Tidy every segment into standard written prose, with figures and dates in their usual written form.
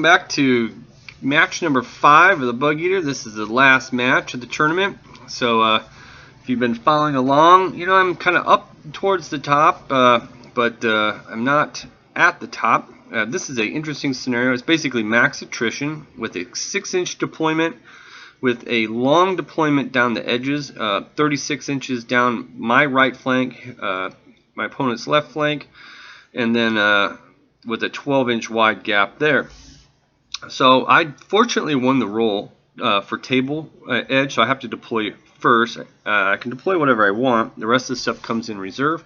welcome back to match number 5 of the Bugeater. This is the last match of the tournament. So if you've been following along, you know I'm kind of up towards the top, but I'm not at the top. This is an interesting scenario. It's basically max attrition with a 6-inch deployment, with a long deployment down the edges, 36 inches down my right flank, my opponent's left flank, and then with a 12-inch wide gap there. So I fortunately won the roll for table edge, so I have to deploy first. I can deploy whatever I want. The rest of the stuff comes in reserve.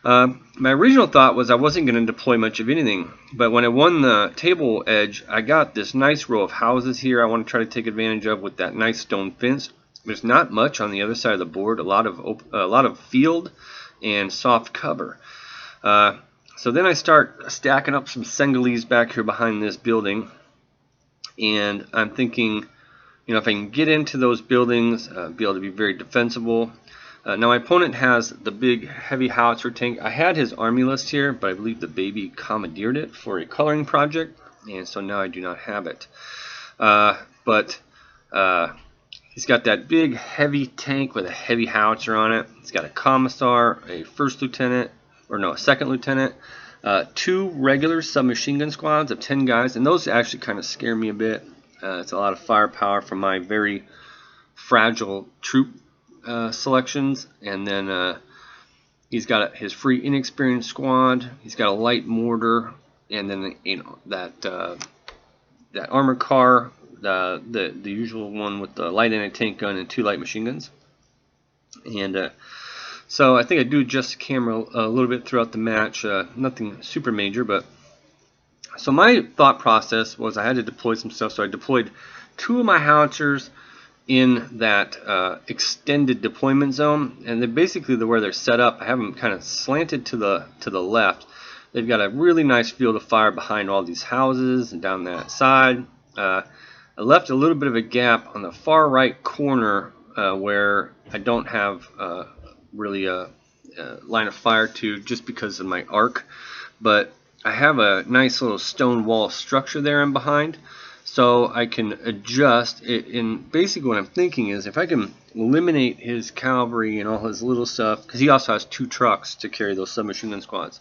My original thought was I wasn't going to deploy much of anything, but when I won the table edge, I got this nice row of houses here I want to try to take advantage of with that nice stone fence. There's not much on the other side of the board, a lot of field and soft cover. So then I start stacking up some Senegalese back here behind this building, and I'm thinking, you know, if I can get into those buildings, be able to be very defensible. Now my opponent has the big heavy howitzer tank. I had his army list here, but I believe the baby commandeered it for a coloring project, and so now I do not have it. But he's got that big heavy tank with a heavy howitzer on it. He's got a commissar, a first lieutenant, or no, a second lieutenant, 2 regular submachine gun squads of 10 guys, and those actually kind of scare me a bit. It's a lot of firepower from my very fragile troop selections. And then he's got his free inexperienced squad. He's got a light mortar, and then that armored car, the usual one with the light anti-tank gun and 2 light machine guns. And so I think I do adjust the camera a little bit throughout the match. Nothing super major, but so my thought process was I had to deploy some stuff. So I deployed 2 of my howitzers in that extended deployment zone, and then basically where they're set up, I have them kind of slanted to the left. They've got a really nice field of fire behind all these houses and down that side. I left a little bit of a gap on the far right corner where I don't have really a line of fire to, just because of my arc, but I have a nice little stone wall structure there in behind, so I can adjust it. And basically what I'm thinking is if I can eliminate his cavalry and all his little stuff, because he also has 2 trucks to carry those submachine gun squads,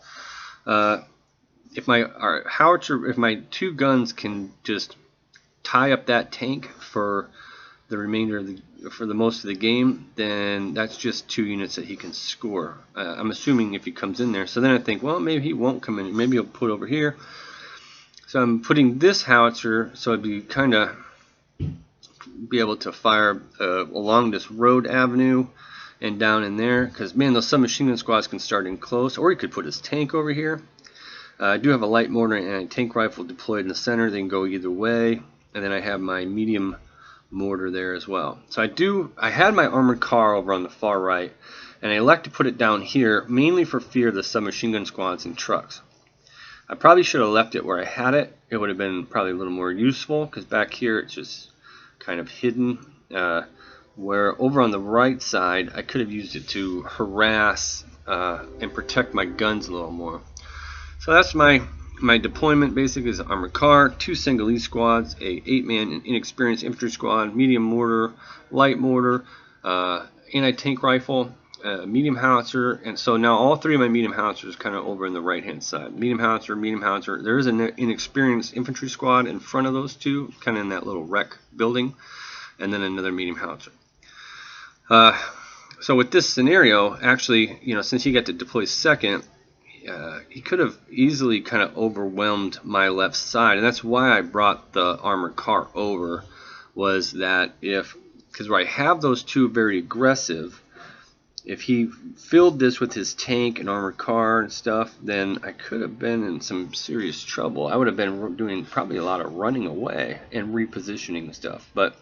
if my 2 guns can just tie up that tank for the remainder of for the most of the game, then that's just 2 units that he can score. I'm assuming if he comes in there. So then I think, well, maybe he won't come in. Maybe he'll put over here. So I'm putting this howitzer so I'd be kind of be able to fire along this road avenue and down in there, because man, those submachine gun squads can start in close. Or he could put his tank over here. I do have a light mortar and a tank rifle deployed in the center. They can go either way. And then I have my medium mortar there as well. So I had my armored car over on the far right, and I elect to put it down here mainly for fear of the submachine gun squads and trucks. I probably should have left it where I had it. It would have been probably a little more useful, because back here it's just kind of hidden, where over on the right side I could have used it to harass and protect my guns a little more. So that's my deployment. Basically is an armored car, 2 Senegalese squads, a 8-man inexperienced infantry squad, medium mortar, light mortar, anti-tank rifle, medium howitzer, and so now all 3 of my medium howitzers kind of over in the right hand side. Medium howitzer, medium howitzer. There is an inexperienced infantry squad in front of those 2, kind of in that little wreck building, and then another medium howitzer. So with this scenario, actually, you know, since he got to deploy second, he could have easily kind of overwhelmed my left side, and that's why I brought the armored car over, was that because where I have those 2 very aggressive, if he filled this with his tank and armored car and stuff, then I could have been in some serious trouble. I would have been doing probably a lot of running away and repositioning stuff. But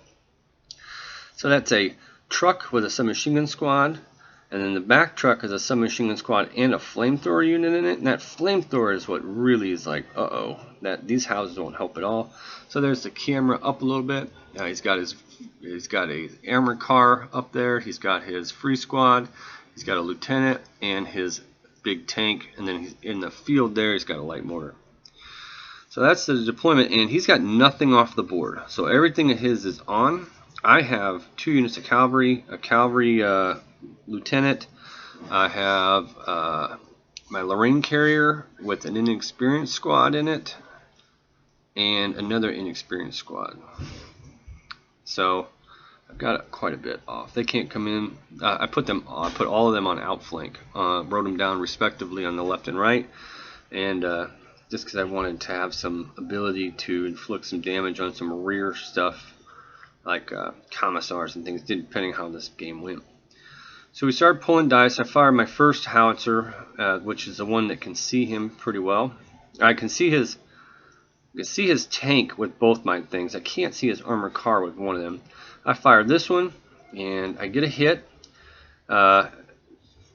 so that's a truck with a submachine gun squad, and then the back truck is a submachine gun squad and a flamethrower unit in it. And that flamethrower is what really is like, uh-oh, that these houses won't help at all. So there's the camera up a little bit. He's got a armored car up there. He's got his free squad. He's got a lieutenant and his big tank. And then he's in the field there. He's got a light mortar. So that's the deployment, and he's got nothing off the board. So everything of his is on. I have 2 units of cavalry, a cavalry lieutenant. I have my Lorraine carrier with an inexperienced squad in it, and another inexperienced squad. So I've got quite a bit off. They can't come in. I put all of them on outflank. Wrote them down respectively on the left and right, and just because I wanted to have some ability to inflict some damage on some rear stuff, like commissars and things, depending how this game went. So we started pulling dice. I fired my first howitzer, which is the one that can see him pretty well. I can see his tank with both my things. I can't see his armored car with one of them. I fired this one, and I get a hit, and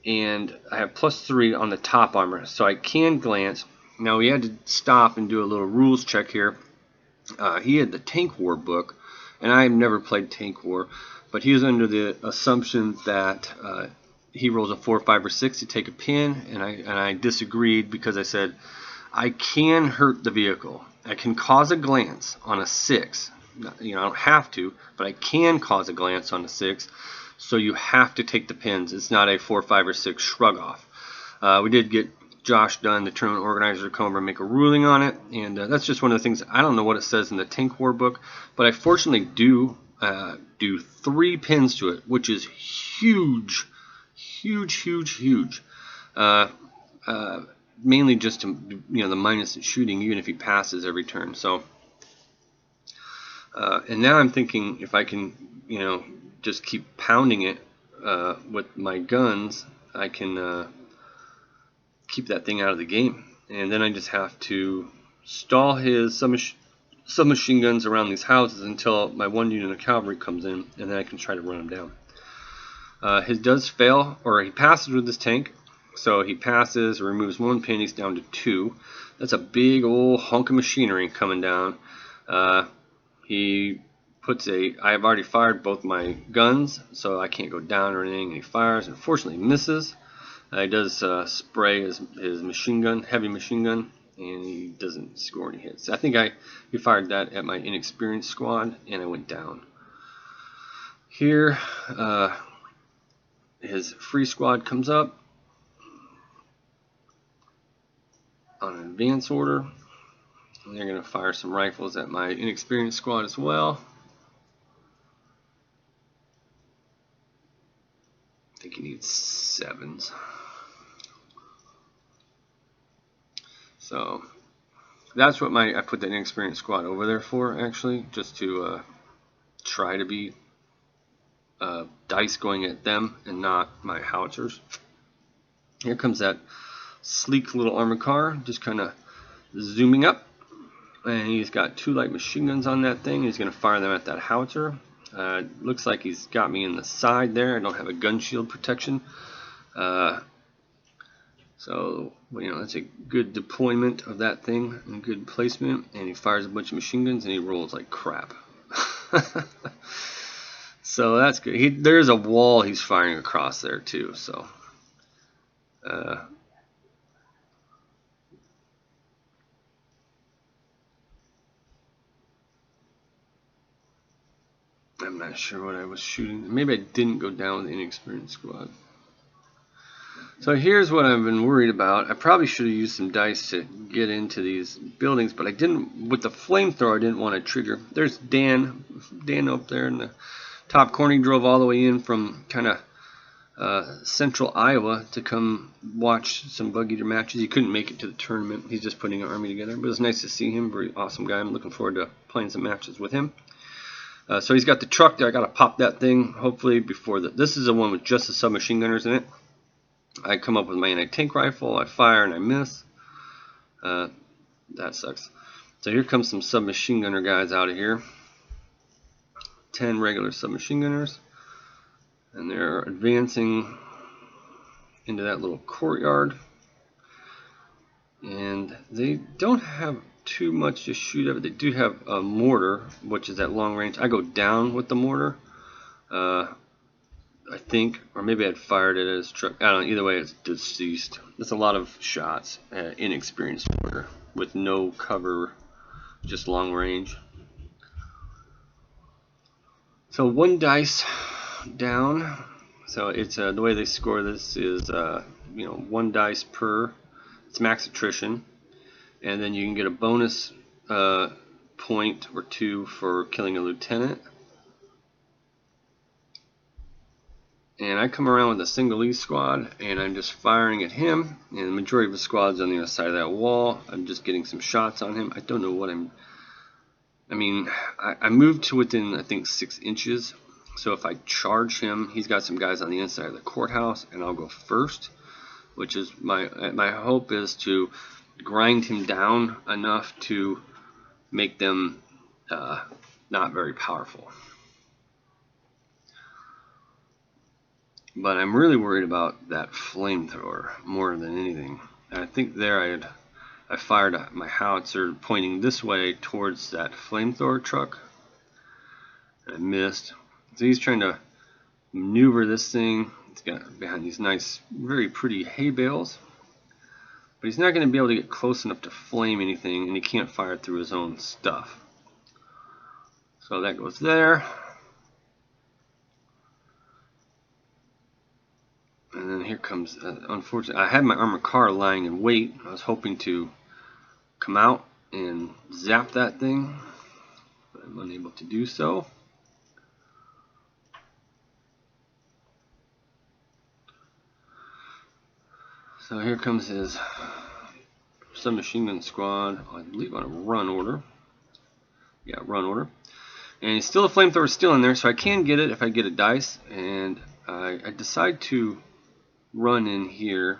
I have +3 on the top armor, so I can glance. Now we had to stop and do a little rules check here. He had the Tank War book, and I have never played Tank War, but he was under the assumption that he rolls a 4, 5, or 6 to take a pin, and I disagreed because I said I can hurt the vehicle. I can cause a glance on a 6. You know, I don't have to, but I can cause a glance on a 6. So you have to take the pins. It's not a 4, 5, or 6 shrug off. We did get Josh Dunn, the tournament organizer, to come over and make a ruling on it, and that's just one of the things. I don't know what it says in the Tank War book, but I fortunately do 3 pins to it, which is huge, huge, huge, huge. Mainly just to, the minus in shooting, even if he passes every turn. So, and now I'm thinking if I can, just keep pounding it with my guns, I can keep that thing out of the game. And then I just have to stall his submachine guns around these houses until my 1 unit of cavalry comes in, and then I can try to run him down. His does fail, or he passes with this tank. So he passes, removes 1 pin, he's down to 2. That's a big old hunk of machinery coming down. He puts I have already fired both my guns, so I can't go down or anything. And he fires, and unfortunately misses. He does spray his machine gun, heavy machine gun, and he doesn't score any hits. I think he fired that at my inexperienced squad, and I went down. Here, his free squad comes up on an advance order, and they're going to fire some rifles at my inexperienced squad as well. I think he needs 7s. So that's what I put that inexperienced squad over there for, actually, just to try to be dice going at them and not my howitzers. Here comes that sleek little armored car, just kind of zooming up, and he's got 2 light machine guns on that thing. He's going to fire them at that howitzer. Looks like he's got me in the side there. I don't have a gun shield protection, so that's a good deployment of that thing and good placement. And he fires a bunch of machine guns and he rolls like crap. So that's good. There's a wall he's firing across there too. So. I'm not sure what I was shooting. Maybe I didn't go down with the inexperienced squad. So here's what I've been worried about. I probably should have used some dice to get into these buildings, but I didn't. With the flamethrower, I didn't want to trigger. There's Dan up there in the top corner. He drove all the way in from kind of central Iowa to come watch some Bugeater matches. He couldn't make it to the tournament. He's just putting an army together. But it was nice to see him. Very awesome guy. I'm looking forward to playing some matches with him. So he's got the truck there. I got to pop that thing hopefully before this is the one with just the submachine gunners in it. I come up with my anti-tank rifle. I fire and I miss. That sucks. So here comes some submachine gunner guys out of here. 10 regular submachine gunners, and they're advancing into that little courtyard. And they don't have too much to shoot at, but they do have a mortar, which is at long range. I go down with the mortar, I think, or maybe I'd fired it at his truck. I don't know. Either way, it's deceased. That's a lot of shots. Inexperienced mortar with no cover just long range. So 1 dice down. So it's the way they score this is 1 dice per. It's max attrition, and then you can get a bonus point or 2 for killing a lieutenant. And I come around with a single E squad, and I'm just firing at him, and the majority of the squad's on the other side of that wall. I'm just getting some shots on him. I don't know what I moved to within, I think, 6 inches. So if I charge him, he's got some guys on the inside of the courthouse, and I'll go first, which is my hope is to grind him down enough to make them not very powerful. But I'm really worried about that flamethrower more than anything. I think there I fired my howitzer pointing this way towards that flamethrower truck. I missed. So he's trying to maneuver this thing. It's got behind these nice, very pretty hay bales. But he's not going to be able to get close enough to flame anything, and he can't fire through his own stuff. So that goes there. And then here comes, unfortunately, I had my armored car lying in wait. I was hoping to come out and zap that thing, but I'm unable to do so. So here comes his submachine gun squad, I believe on a run order. Yeah, run order. And still the flamethrower is still in there, so I can get it if I get a dice. And I decide to run in here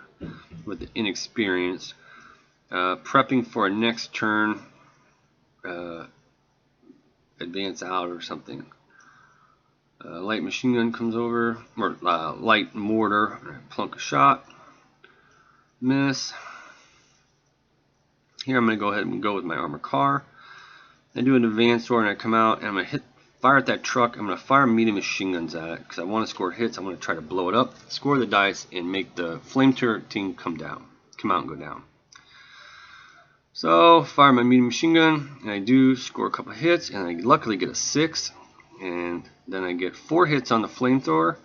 with the inexperienced, prepping for a next turn, advance out or something. Light machine gun comes over, or light mortar, plunk a shot, miss. Here I'm going to go ahead and go with my armored car. I do an advanced order and I come out and I'm going to fire at that truck. I'm going to fire medium machine guns at it because I want to score hits. I'm going to try to blow it up, score the dice, and make the flamethrower team come out and go down. So fire my medium machine gun, and I do score a couple of hits, and I luckily get a 6, and then I get 4 hits on the flamethrower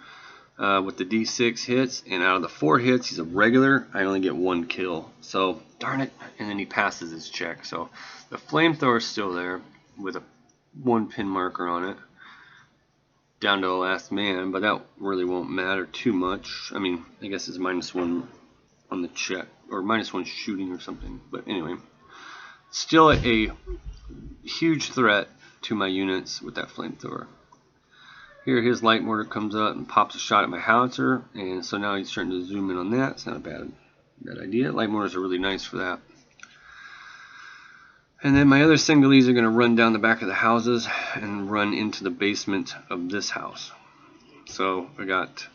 with the D6 hits, and out of the 4 hits, he's a regular. I only get 1 kill. So darn it, and then he passes his check. So the flamethrower is still there with a 1 pin marker on it, down to the last man, but that really won't matter too much. I mean, I guess it's -1 on the check, or -1 shooting or something, but anyway, still a huge threat to my units with that flamethrower. Here his light mortar comes up and pops a shot at my howitzer, and so now he's starting to zoom in on that. It's not a bad idea. Light mortars are really nice for that. And then my other singleys are going to run down the back of the houses and run into the basement of this house. So I got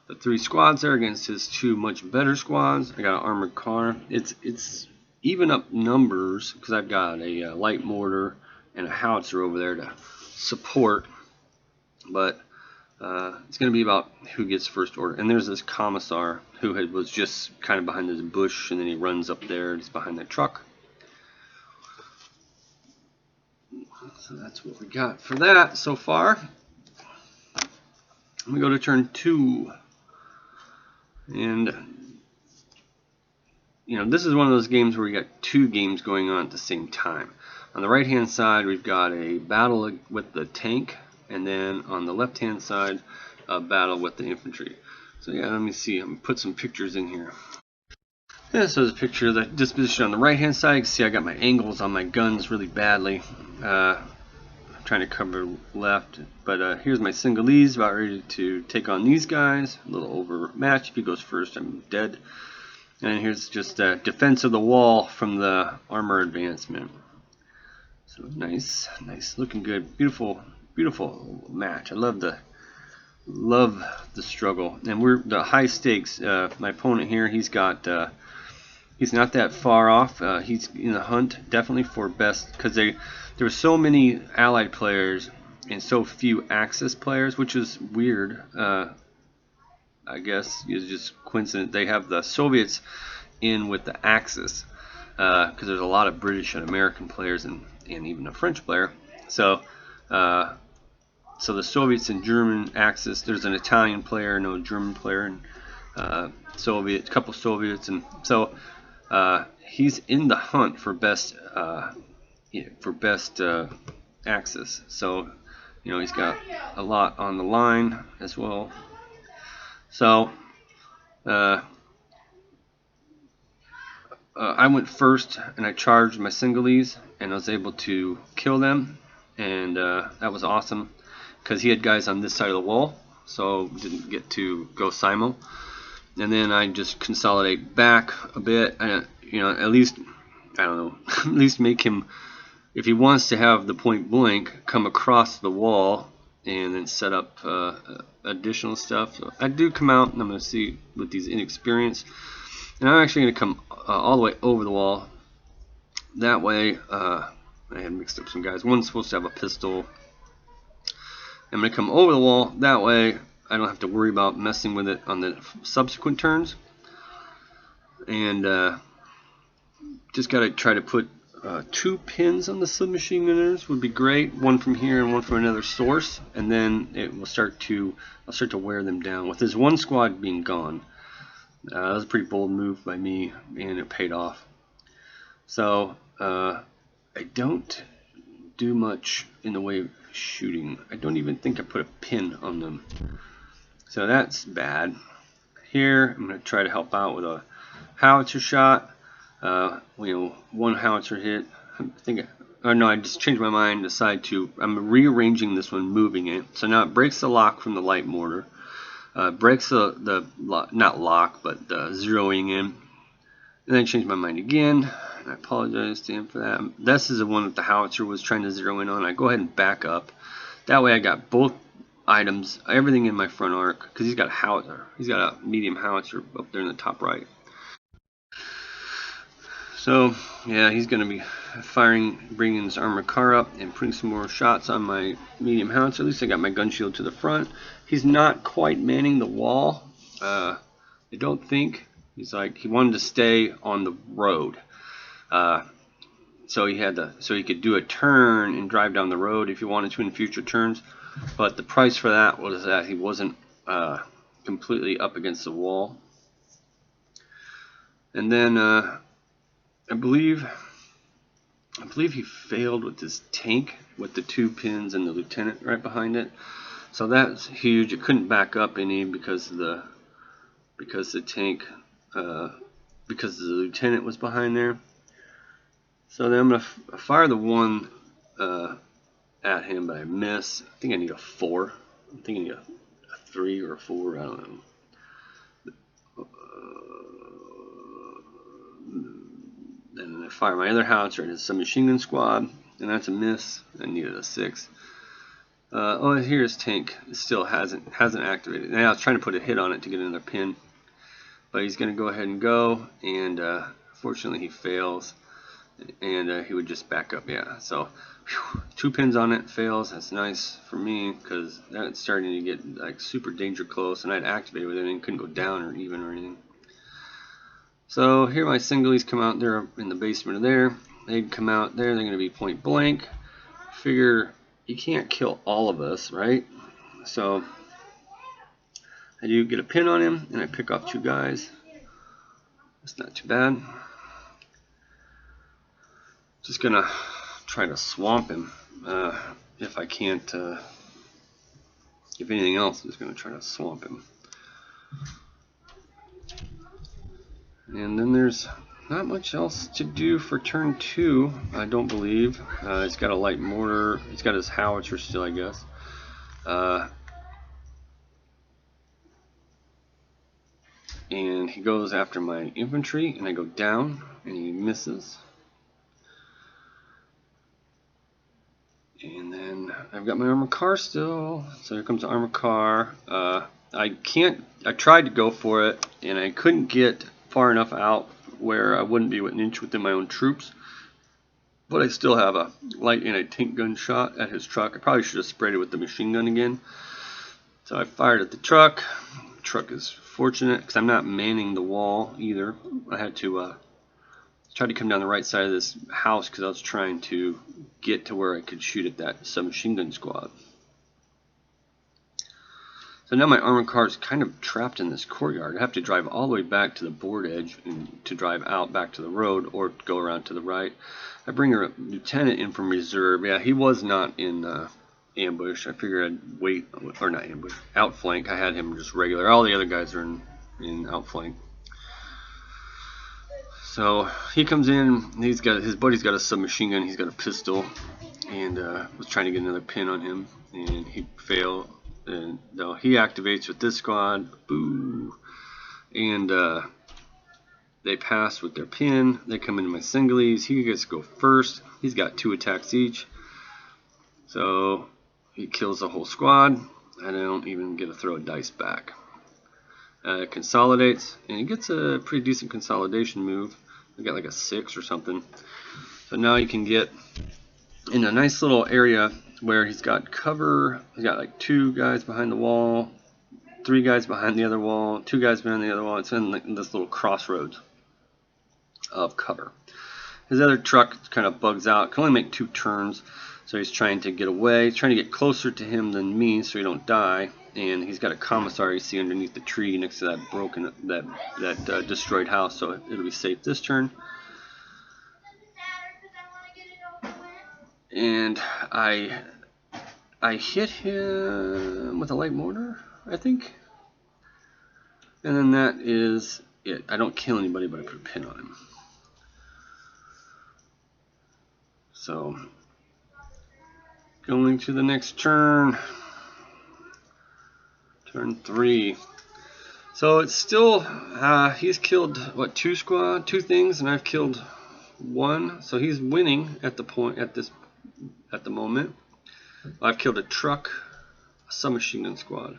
the 3 squads there against his 2 much better squads. I got an armored car. It's even up numbers because I've got a light mortar and a howitzer over there to support. But it's going to be about who gets first order. And there's this commissar who was just kind of behind this bush, and then he runs up there. He's behind that truck. So that's what we got for that so far. We go to turn 2. And this is one of those games where we got 2 games going on at the same time. On the right hand side we've got a battle with the tank, and then on the left hand side a battle with the infantry. So yeah, let me see, I'm gonna put some pictures in here. Yeah, so there's a picture of the disposition on the right hand side. You can see I got my angles on my guns really badly. I'm trying to cover left, but here's my singleys about ready to take on these guys. A little overmatched. If he goes first, I'm dead. And here's just a defense of the wall from the armor advancement. So nice, looking good, beautiful match. I love the struggle, and we're the high stakes. My opponent here, he's not that far off. He's in the hunt definitely for best, because there were so many allied players and so few Axis players, which is weird. I guess it's just coincident they have the Soviets in with the Axis, because there's a lot of British and American players in and even a French player. So so the Soviets and German axis, there's an Italian player, no German player, and a couple Soviets, and so he's in the hunt for best axis. So he's got a lot on the line as well. So I went first, and I charged my singles, and I was able to kill them, and that was awesome because he had guys on this side of the wall, so didn't get to go simo. And then I just consolidate back a bit, and at least, I don't know, at least make him, if he wants to have the point blank, come across the wall and then set up additional stuff. So I do come out, and I'm going to see with these inexperienced, and I'm actually going to come all the way over the wall. That way, I had mixed up some guys. One's supposed to have a pistol. I'm going to come over the wall. That way, I don't have to worry about messing with it on the subsequent turns. And just got to try to put 2 pins on the submachine gunners would be great. One from here and one from another source, and then it will I'll start to wear them down. With this one squad being gone, that was a pretty bold move by me, and it paid off. So I don't do much in the way of shooting. I don't even think I put a pin on them. So that's bad. Here, I'm going to try to help out with a howitzer shot. One howitzer hit. I just changed my mind. I'm rearranging this one, moving it. So now it breaks the lock from the light mortar. Breaks not lock, but zeroing in. And then I changed my mind again. And I apologize to him for that. This is the one that the howitzer was trying to zero in on. I go ahead and back up. That way I got both items, everything in my front arc, because he's got a howitzer. He's got a medium howitzer up there in the top right. So yeah, he's going to be bringing his armored car up and putting some more shots on my medium howitzer. At least I got my gun shield to the front. He's not quite manning the wall. I don't think. He wanted to stay on the road. So he could do a turn and drive down the road if he wanted to in future turns. But the price for that was that he wasn't completely up against the wall. And then I believe he failed with his tank with the 2 pins and the lieutenant right behind it. So that's huge. It couldn't back up any because the tank because the lieutenant was behind there. So then I'm gonna fire the one at him, but I miss. I think I need a 4. I'm thinking a 3 or a 4. I don't know. And I fire my other howitzer at his submachine gun squad, and that's a miss. I needed a 6. Oh, here's tank. It still hasn't activated. Now I was trying to put a hit on it to get another pin, but he's going to go ahead and go. And fortunately, he fails, and he would just back up. Yeah. So 2 pins on it, fails. That's nice for me because that's starting to get like super danger close, and I'd activated with it and couldn't go down or even or anything. So here my singles come out. They're in the basement of there. They'd come out there. They're going to be point blank. Figure you can't kill all of us, right? So I do get a pin on him, and I pick off 2 guys. That's not too bad. Just going to try to swamp him if I can't. If anything else, I'm just going to try to swamp him. And then there's not much else to do for turn 2, I don't believe. He's got a light mortar. He's got his howitzer still, I guess. And he goes after my infantry, and I go down, and he misses. And then I've got my armored car still. So here comes the armored car. I tried to go for it, and I couldn't get far enough out where I wouldn't be an inch within my own troops. But I still have a light and a tank gun shot at his truck. I probably should have sprayed it with the machine gun again. So I fired at the truck. The truck is fortunate because I'm not manning the wall either. I had to Tried to come down the right side of this house because I was trying to get to where I could shoot at that submachine gun squad. So now my armored car is kind of trapped in this courtyard. I have to drive all the way back to the board edge and to drive out back to the road or go around to the right. I bring a lieutenant in from reserve. Yeah, he was not in ambush. I figured I'd wait, or not ambush, outflank. I had him just regular. All the other guys are in outflank. So he comes in. He's got his buddy's got a submachine gun. He's got a pistol, and was trying to get another pin on him, and he failed. And no, he activates with this squad. Boo! And they pass with their pin. They come into my singlies. He gets to go first. He's got 2 attacks each. So he kills the whole squad. And I don't even get to throw a dice back. Consolidates. And he gets a pretty decent consolidation move. I got like a 6 or something. So now you can get in a nice little area where he's got cover. He's got like 2 guys behind the wall, 3 guys behind the other wall, 2 guys behind the other wall. It's in this little crossroads of cover. His other truck kind of bugs out. Can only make 2 turns, so he's trying to get away. He's trying to get closer to him than me, so he don't die. And he's got a commissar you see underneath the tree next to that broken, that destroyed house, so it'll be safe this turn. And I hit him with a light mortar, I think. And then that is it. I don't kill anybody, but I put a pin on him. So, going to the next turn. Turn 3. So it's still, he's killed, what, 2 things, and I've killed 1. So he's winning at the moment. I've killed a truck, a submachine gun squad,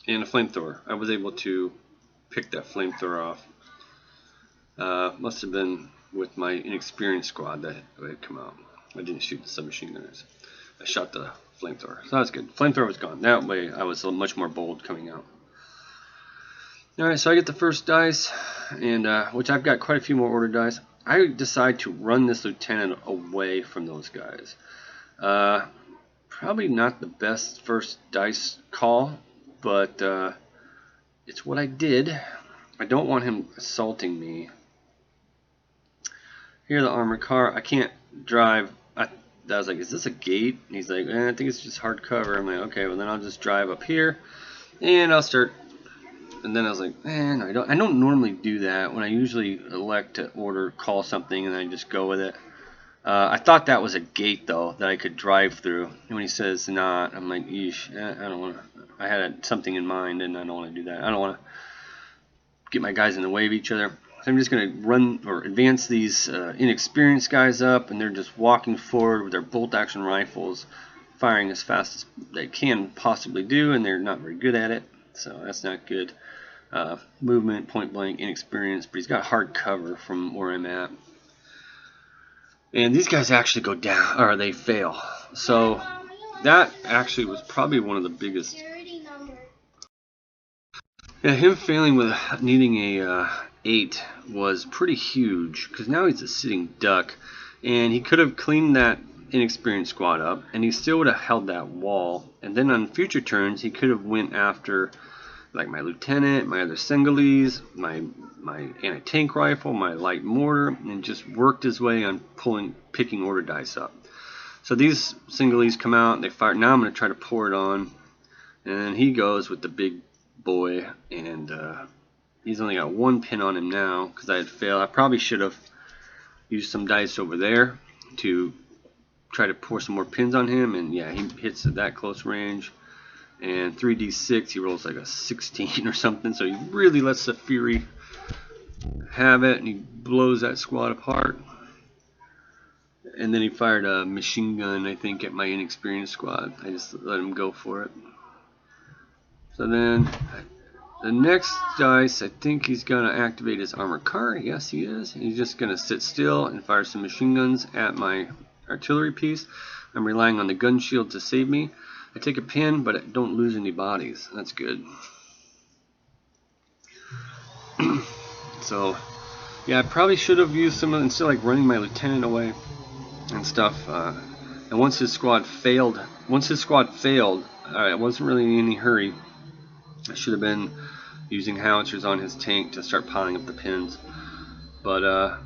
and a flamethrower. I was able to pick that flamethrower off. Must have been with my inexperienced squad that had come out. I didn't shoot the submachine gunners. I shot the flamethrower. So that's good. Flamethrower was gone. That way I was much more bold coming out. Alright, so I get the first dice, and which I've got quite a few more order dice. I decide to run this lieutenant away from those guys. Probably not the best first dice call, but it's what I did. I don't want him assaulting me. Here, the armored car. I can't drive. I was like, is this a gate? And he's like, I think it's just hard cover. I'm like, okay, well then I'll just drive up here, and I'll start. And then I was like, man, I don't normally do that. When I usually elect to call something, and then I just go with it. I thought that was a gate though that I could drive through. And when he says not, I'm like, yeesh, I don't want to. I had something in mind, and I don't want to do that. I don't want to get my guys in the way of each other. So I'm just going to run or advance these inexperienced guys up, and they're just walking forward with their bolt-action rifles, firing as fast as they can possibly do, and they're not very good at it. So that's not good. Movement, point blank, inexperienced, but he's got hard cover from where I'm at. And these guys actually go down, or they fail. So that actually was probably one of the biggest. Yeah, him failing with needing a 8 was pretty huge, because now he's a sitting duck, and he could have cleaned that inexperienced squad up, and he still would have held that wall. And then on future turns, he could have went after like my lieutenant, my other singlies, my anti-tank rifle, my light mortar, and just worked his way on picking order dice up. So these singlies come out, and they fire. Now I'm going to try to pour it on, and then he goes with the big boy, and he's only got 1 pin on him now because I had failed. I probably should have used some dice over there to try to pour some more pins on him, and yeah, he hits at that close range. And 3d6, he rolls like a 16 or something, so he really lets the Fury have it, and he blows that squad apart. And then he fired a machine gun, I think, at my inexperienced squad. I just let him go for it. So then, the next dice, I think he's going to activate his armored car. Yes, he is. He's just going to sit still and fire some machine guns at my artillery piece. I'm relying on the gun shield to save me. I take a pin, but I don't lose any bodies. That's good. So yeah, I probably should have used some of, instead of like running my lieutenant away and stuff. And once his squad failed, I wasn't really in any hurry. I should have been using howitzers on his tank to start piling up the pins. But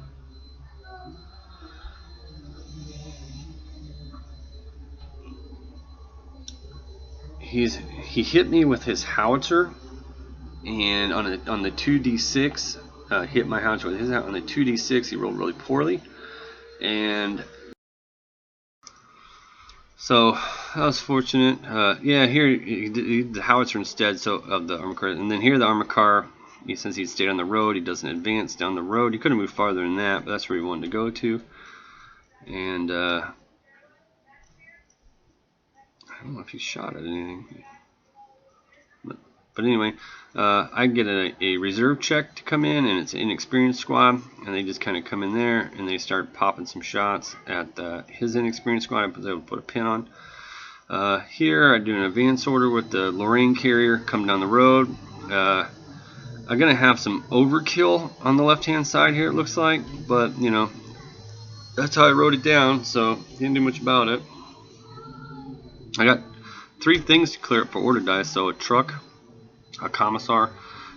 he hit me with his howitzer, and on the 2d6, hit my howitzer with his on the 2d6. He rolled really poorly, and so that was fortunate. Yeah, here he did the howitzer instead, so of the armor car, and then here the armor car. Since he stayed on the road, he doesn't advance down the road. He could have moved farther than that, but that's where he wanted to go to. And I don't know if he shot at anything. But anyway, I get a reserve check to come in, and it's an inexperienced squad, and they just kind of come in there and they start popping some shots at his inexperienced squad. I was able to put a pin on. Here I do an advance order with the Lorraine carrier coming down the road. I'm gonna have some overkill on the left-hand side here, it looks like, but you know, that's how I wrote it down, so didn't do much about it. I got 3 things to clear up for order dice, so a truck, a commissar,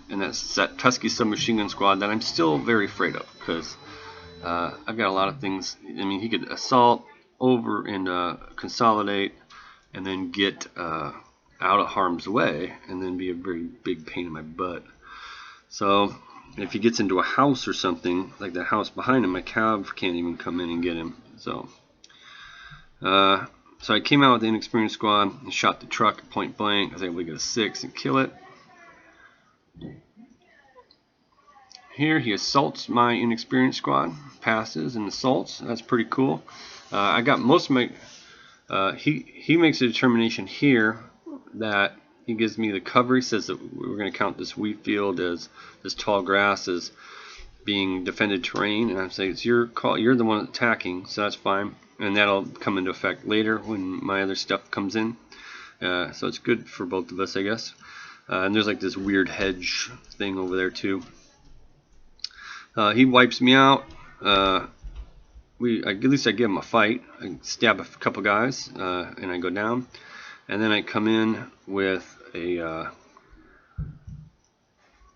and that's that Tusky submachine gun squad that I'm still very afraid of, because I've got a lot of things. I mean, he could assault over and consolidate, and then get out of harm's way, and then be a very big pain in my butt. So if he gets into a house or something, like the house behind him, my cav can't even come in and get him. So so I came out with the inexperienced squad and shot the truck at point blank. I was able to get a 6 and kill it. Here he assaults my inexperienced squad, passes and assaults. That's pretty cool. I got most of my. He makes a determination here that he gives me the cover. He says that we're going to count this wheat field as this tall grass as being defended terrain, and I'm saying it's your call. You're the one attacking, so that's fine, and that'll come into effect later when my other stuff comes in. So it's good for both of us, I guess. And there's like this weird hedge thing over there too. He wipes me out. At least I give him a fight. I stab a couple guys, and I go down. And then I come in with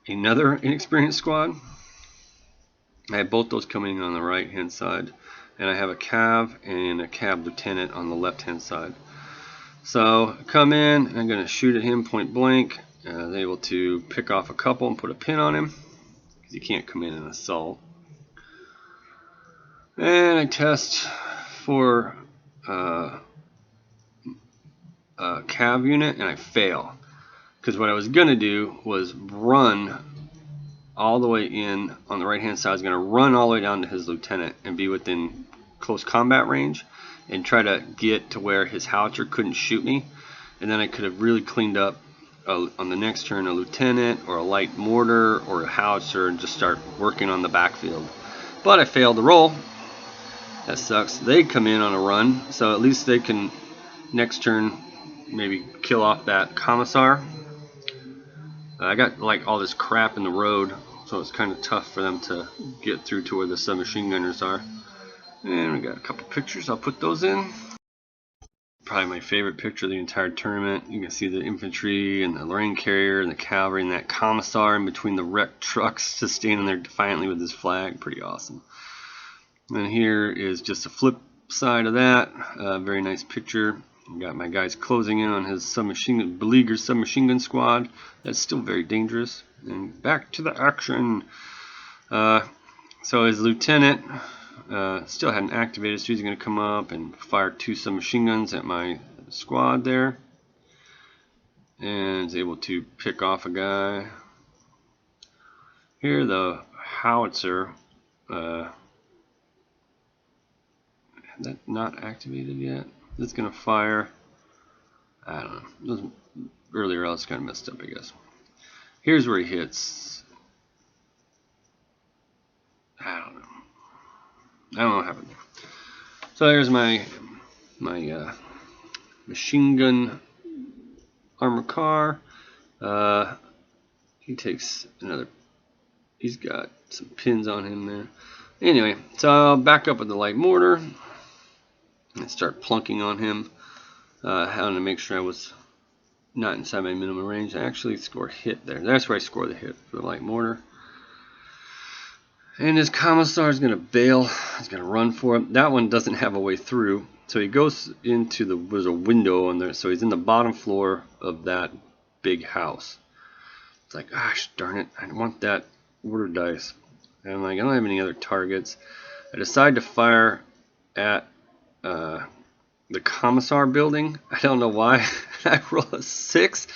another inexperienced squad. I have both those coming in on the right hand side, and I have a cav and a cav lieutenant on the left hand side. So I come in, I'm going to shoot at him point blank. I was able to pick off a couple and put a pin on him, because he can't come in and assault. And I test for a cav unit, and I fail, because what I was going to do was run all the way in on the right hand side. I was going to run all the way down to his lieutenant and be within close combat range and try to get to where his howitzer couldn't shoot me, and then I could have really cleaned up on the next turn a lieutenant or a light mortar or a howitzer and just start working on the backfield. But I failed the roll. That sucks. They come in on a run, so at least they can next turn maybe kill off that commissar. I got like all this crap in the road, so it's kind of tough for them to get through to where the submachine gunners are. And we got a couple pictures. I'll put those in. Probably my favorite picture of the entire tournament. You can see the infantry and the Lorraine carrier and the cavalry and that commissar in between the wrecked trucks, just standing there defiantly with his flag. Pretty awesome. And here is just a flip side of that. Very nice picture. Got my guys closing in on his beleaguered submachine gun squad. That's still very dangerous. And back to the action. So his lieutenant still hadn't activated, so he's going to come up and fire 2 submachine guns at my squad there. And is able to pick off a guy. Here the howitzer. That not activated yet. It's gonna fire. I don't know. Earlier I was kind of messed up, I guess. Here's where he hits. I don't know what happened there. So there's my machine gun armor car. He takes another He's got some pins on him there. Anyway, so I'll back up with the light mortar and start plunking on him. Having to make sure I was not inside my minimum range. I actually score a hit there. That's where I score the hit for the light mortar. And his commissar is going to bail. He's going to run for it. That one doesn't have a way through. So he goes into there's a window on there. So he's in the bottom floor of that big house. It's like, gosh darn it, I want that order dice. And I'm like, I don't have any other targets. I decide to fire at the commissar building. I don't know why. I roll a 6.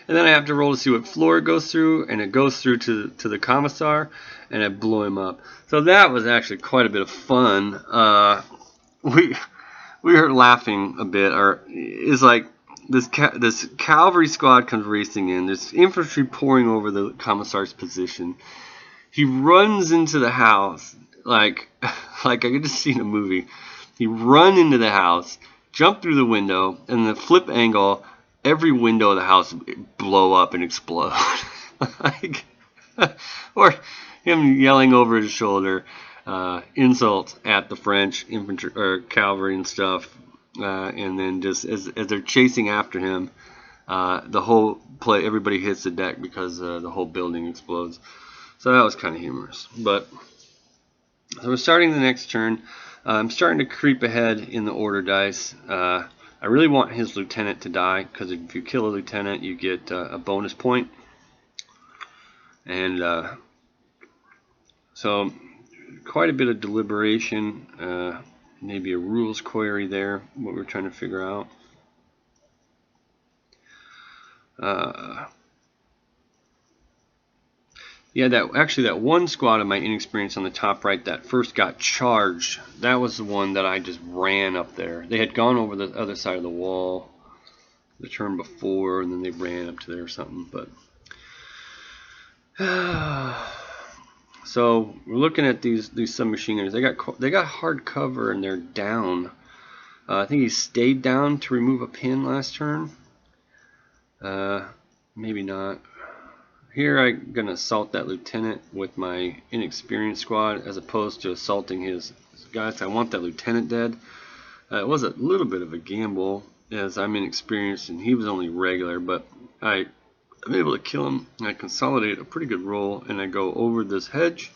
And then I have to roll to see what floor it goes through. And it goes through to the commissar. And I blew him up. So that was actually quite a bit of fun. We were laughing a bit. It's like this cavalry squad comes racing in. There's infantry pouring over the commissar's position. He runs into the house like I could just see in a movie. He run into the house, jump through the window, and the flip angle, every window of the house blow up and explode. Or him yelling over his shoulder insults at the French infantry or cavalry and stuff, and then just as they're chasing after him, the whole play, everybody hits the deck because the whole building explodes. So that was kind of humorous. But so we're starting the next turn. I'm starting to creep ahead in the order dice. I really want his lieutenant to die, because if you kill a lieutenant, you get a bonus point. And so quite a bit of deliberation, maybe a rules query there, what we're trying to figure out. Yeah, that one squad of my inexperience on the top right that first got charged, that was the one that I just ran up there. They had gone over the other side of the wall the turn before, and then they ran up to there or something. But so we're looking at these submachine gunners. They got hard cover and they're down. I think he stayed down to remove a pin last turn. Maybe not. Here I'm going to assault that lieutenant with my inexperienced squad as opposed to assaulting his guys. I want that lieutenant dead. It was a little bit of a gamble as I'm inexperienced and he was only regular, but I'm able to kill him. I consolidate a pretty good roll and I go over this hedge.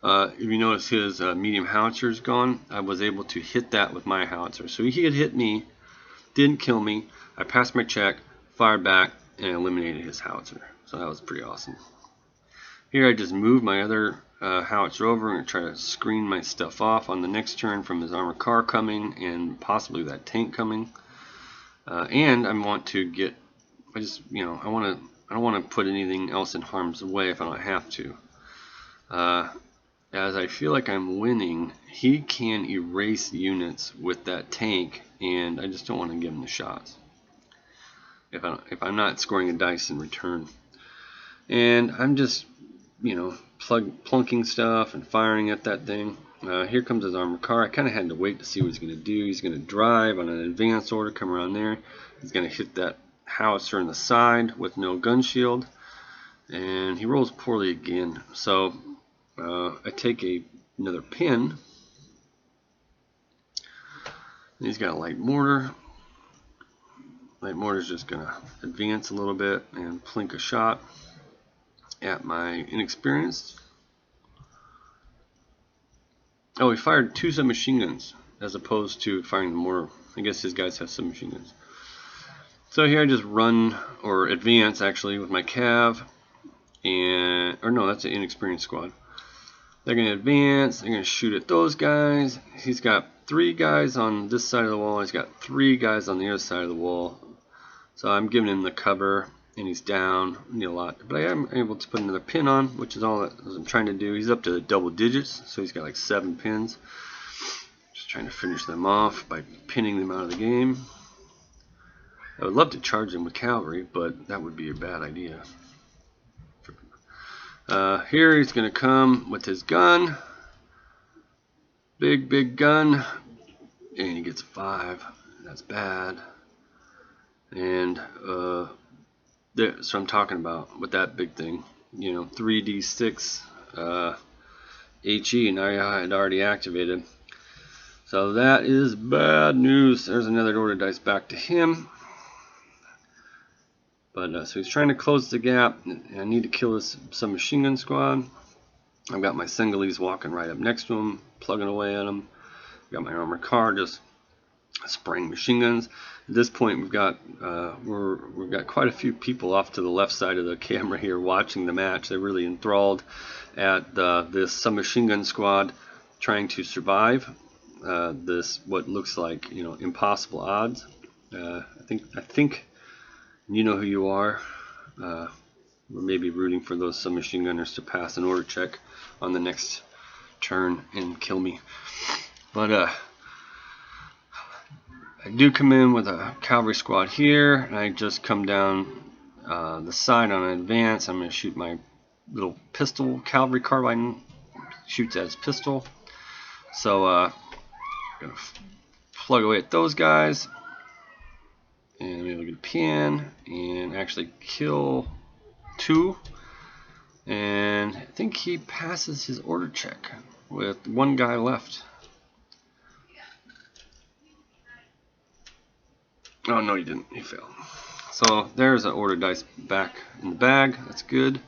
If you notice his medium howitzer is gone, I was able to hit that with my howitzer. So he had hit me, didn't kill me. I passed my check, fired back, and eliminated his howitzer. So that was pretty awesome. Here I just moved my other howitzer over and try to screen my stuff off on the next turn from his armored car coming and possibly that tank coming. And I want to get, I don't want to put anything else in harm's way if I don't have to. As I feel like I'm winning, he can erase units with that tank, and I just don't want to give him the shots if I'm not scoring a dice in return. And I'm just, plunking stuff and firing at that thing. Here comes his armored car. I kind of had to wait to see what he's going to do. He's going to drive on an advanced order, come around there. He's going to hit that howitzer in the side with no gun shield. And he rolls poorly again. So I take another pin. He's got a light mortar. Light mortar's just going to advance a little bit and plink a shot at my inexperienced. Oh, he fired 2 submachine guns as opposed to firing the mortar. I guess his guys have submachine guns. So here I just run, or advance actually, with my cav. Or no, that's an inexperienced squad. They're going to advance, they're going to shoot at those guys. He's got 3 guys on this side of the wall, he's got 3 guys on the other side of the wall. So I'm giving him the cover, and he's down. I need a lot. But I am able to put another pin on, which is all that I'm trying to do. He's up to double digits, so he's got like 7 pins. Just trying to finish them off by pinning them out of the game. I would love to charge him with cavalry, but that would be a bad idea. Here he's going to come with his gun. Big gun. And he gets 5. That's bad. And so I'm talking about with that big thing. you know, 3d6 HE, and I had already activated. So that is bad news. There's another order dice back to him. But so he's trying to close the gap. I need to kill this submachine gun squad. I've got my Singhalese walking right up next to him, plugging away at him. Got my armored car just spraying machine guns. At this point, we've got quite a few people off to the left side of the camera here watching the match. They're really enthralled at this submachine gun squad trying to survive this what looks like, you know, impossible odds. I think you know who you are. We're maybe rooting for those submachine gunners to pass an order check on the next turn and kill me. But I do come in with a cavalry squad here, and I just come down the side on an advance. I'm going to shoot my little pistol cavalry carbine. Shoots at his pistol. So I'm going to plug away at those guys. And I'm able to get a pin and actually kill 2. And I think he passes his order check with 1 guy left. Oh no, he didn't. He failed. So there's an order dice back in the bag. That's good.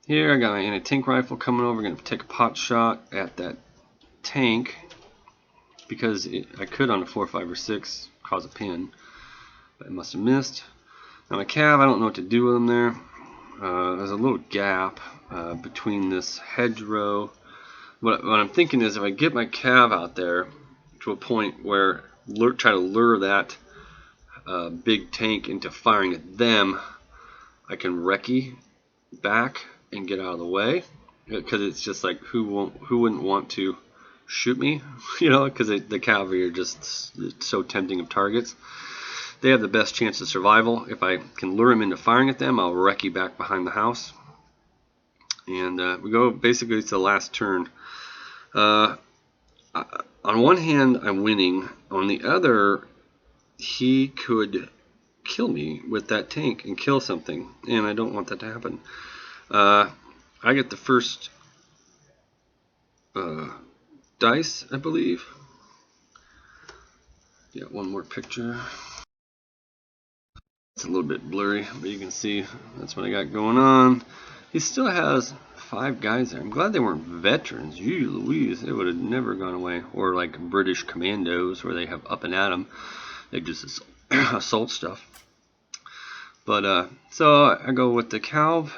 Here I got my anti-tank rifle coming over. Going to take a pot shot at that tank. Because I could on a 4, 5, or 6 cause a pin, but I must have missed. Now my cav, I don't know what to do with them there. There's a little gap between this hedgerow. What I'm thinking is if I get my cav out there to a point where try to lure that big tank into firing at them, I can recce back and get out of the way. Because it's just like who wouldn't want to shoot me, you know, because the cavalry are just so tempting of targets. They have the best chance of survival. If I can lure them into firing at them, I'll recce back behind the house. And we go basically to the last turn. On one hand, I'm winning. On the other, he could kill me with that tank and kill something, and I don't want that to happen. I get the first dice, I believe. Yeah, one more picture. It's a little bit blurry, but you can see that's what I got going on. He still has 5 guys there. I'm glad they weren't veterans. You Louise, it would have never gone away. Or like British commandos where they have up and at them. They just assault stuff. But so I go with the cav,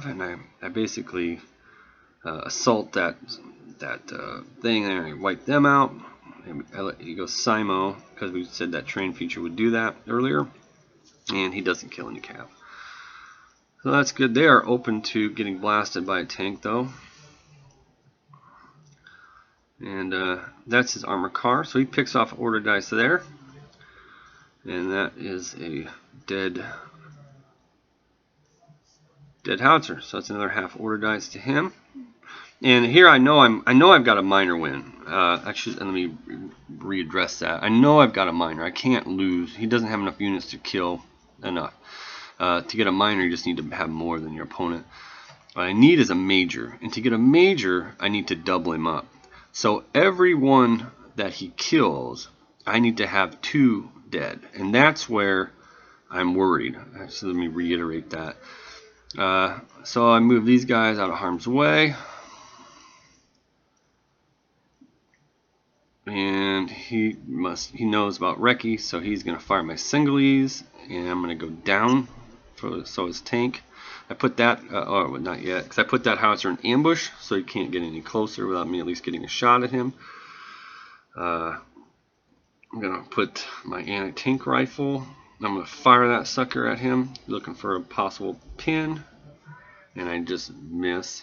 and I basically assault that thing there and wipe them out. And he goes Simo because we said that train feature would do that earlier, and he doesn't kill any cav. So that's good. They are open to getting blasted by a tank though, and that's his armor car. So he picks off order dice there, and that is a dead howitzer. So that's another half order dice to him. And here I know I've got a minor win. Actually, let me readdress that. I know I've got a minor. I can't lose. He doesn't have enough units to kill enough. To get a minor, you just need to have more than your opponent. What I need is a major, and to get a major, I need to double him up. So every one that he kills, I need to have 2 dead, and that's where I'm worried. So let me reiterate that. So I move these guys out of harm's way. And he knows about recce, so he's going to fire my Singhalese, and I'm going to go down so his tank. I put that, oh, not yet, because I put that howitzer in ambush, so he can't get any closer without me at least getting a shot at him. I'm going to put my anti-tank rifle. I'm going to fire that sucker at him, looking for a possible pin, and I just miss.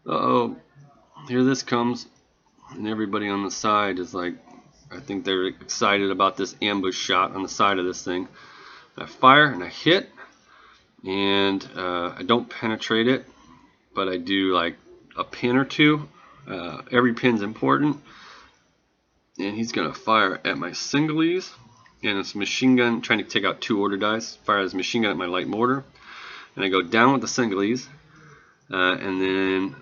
Uh-oh, here this comes. And everybody on the side is like, I think they're excited about this ambush shot on the side of this thing. I fire and I hit, and I don't penetrate it, but I do like a pin or 2. Every pin's important. And he's going to fire at my Singhalese, and it's a machine gun trying to take out 2 order dice. Fire his machine gun at my light mortar, and I go down with the singlies, and then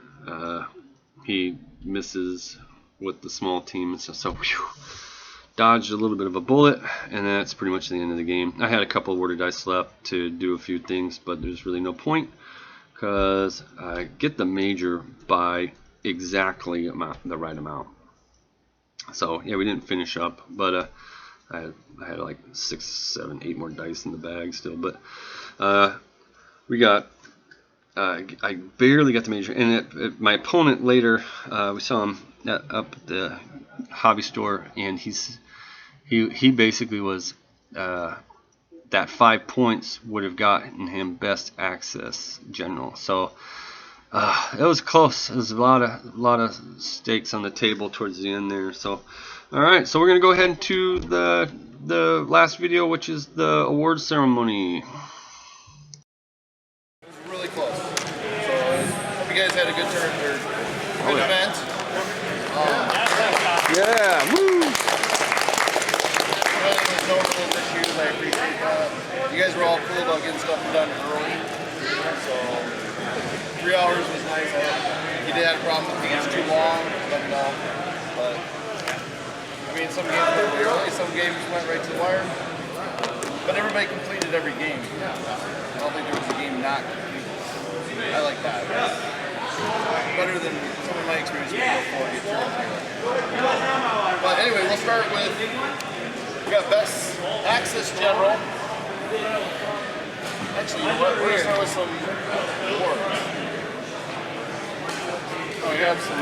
he misses with the small team. So whew, dodged a little bit of a bullet, and that's pretty much the end of the game. I had a couple of order dice left to do a few things, but there's really no point because I get the major by exactly the right amount. So yeah, we didn't finish up, but I had like 6, 7, 8 more dice in the bag still. But we got I barely got the major, and my opponent later, we saw him up at the hobby store, and he basically was that 5 points would have gotten him best access general. So it was close. There was a lot of stakes on the table towards the end there. So all right, so we're gonna go ahead into the last video, which is the award ceremony. It was really close. So hope you guys had a good turn or good event. Yeah, woo! There's no rules issues. I appreciate that. You guys were all cool about getting stuff done early. So 3 hours was nice. If you did have a problem with things too long, let me know. But I mean, some games went really early, some games went right to the wire. But everybody completed every game. I don't think there was a game not completed. I like that. Better than some of my experience with before get through. But anyway, we'll start with, we got Best Access General. Actually, we're going to start with some awards. Oh, we have some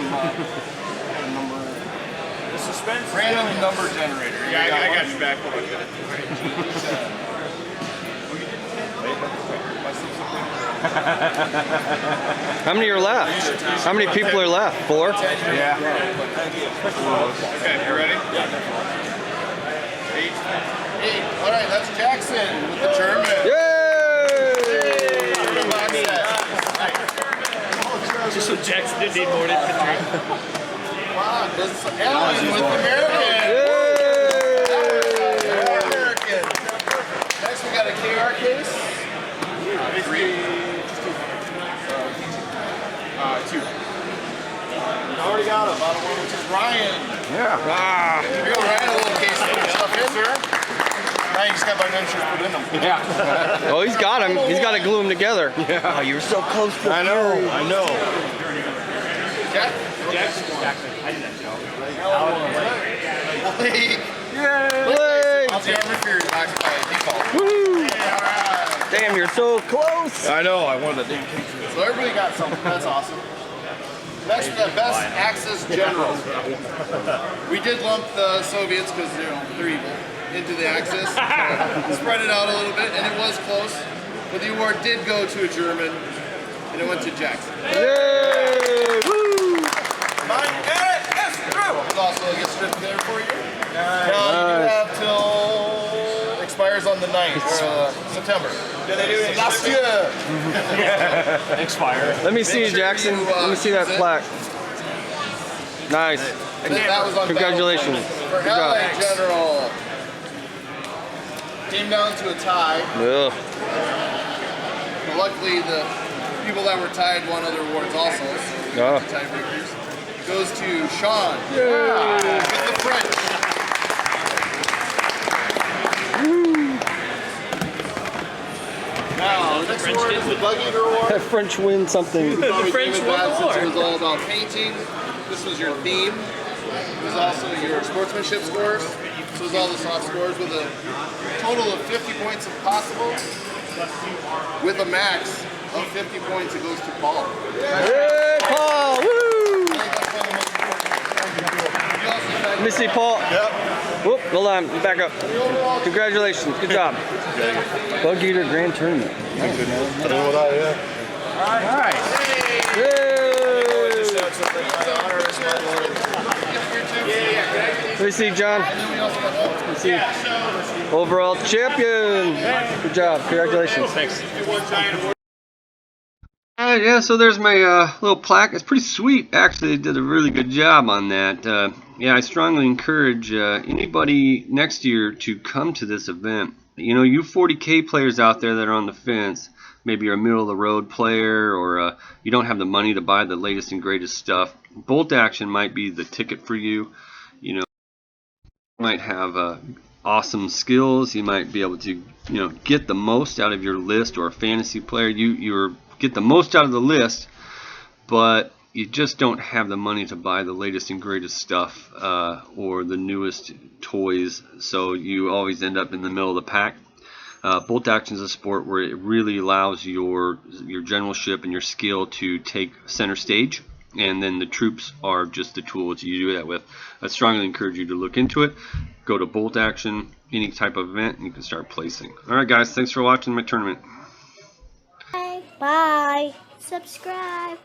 number. The suspense. Random number generator. Yeah, I got you back. How many are left? How many people are left? 4? Yeah. Okay, you ready? Yeah. 8. All right, that's Jackson with the German. Yay! Just so Jackson didn't need more infantry. Wow, this is Alan with American. American. Next, we got a KR case. 2. I already got a bottom one, which is Ryan. Yeah. Here you go, Ryan, a little case to put stuff in, sir. Now you just got my membership put in them. Yeah. Oh, he's got him. He's got to glue them together. Yeah. Oh, you were so close to I know. Jack? I did that show. Blake. Yay! I'll see every fear knocks by default. Woo! Yeah, all right. Damn, you're so close. I know, I wanted the damn cake. So everybody got something. That's awesome. Next, we got Best Access General. We did lump the Soviets, because they're evil, into the Axis. Spread it out a little bit, and it was close. But the award did go to a German, and it went to Jackson. Yay! Woo! There's also a gift strip there for you. Now you do have till expires on the 9th, September. Last year. Expire. Let me see, Jackson. Let me see that plaque. Nice. That was on Congratulations. For Good job. LA General. Came down to a tie. Ugh. But luckily, the people that were tied won other awards also. So Oh. tiebreakers. Goes to Sean. Yay. With the French. Now, the next award is the Bugeater Award. That French win something. The French won the since it award. was all about painting. This was your theme. It was also your sportsmanship scores. This was all the soft scores with a total of 50 points if possible. With a max of 50 points, it goes to Paul. Yay, Paul! Woo! Let me see, Paul. Yep. Whoop, hold on, back up. Congratulations, good job. Bugeater Grand Tournament. Nice, man. All right. Let me see, John. Let me see. Overall champion. Good job. Congratulations. Thanks. Alright, yeah, so there's my little plaque. It's pretty sweet. Actually, they did a really good job on that. Yeah, I strongly encourage anybody next year to come to this event. You know, you 40K players out there that are on the fence, maybe you're a middle-of-the-road player, or you don't have the money to buy the latest and greatest stuff, Bolt Action might be the ticket for you. You know, you might have awesome skills. You might be able to, get the most out of your list, or a fantasy player. You get the most out of the list, but you just don't have the money to buy the latest and greatest stuff or the newest toys, so you always end up in the middle of the pack. Bolt Action is a sport where it really allows your generalship and your skill to take center stage, and then the troops are just the tools you do that with. I strongly encourage you to look into it. Go to Bolt Action, any type of event, and you can start placing. Alright guys, thanks for watching my tournament. Bye. Subscribe.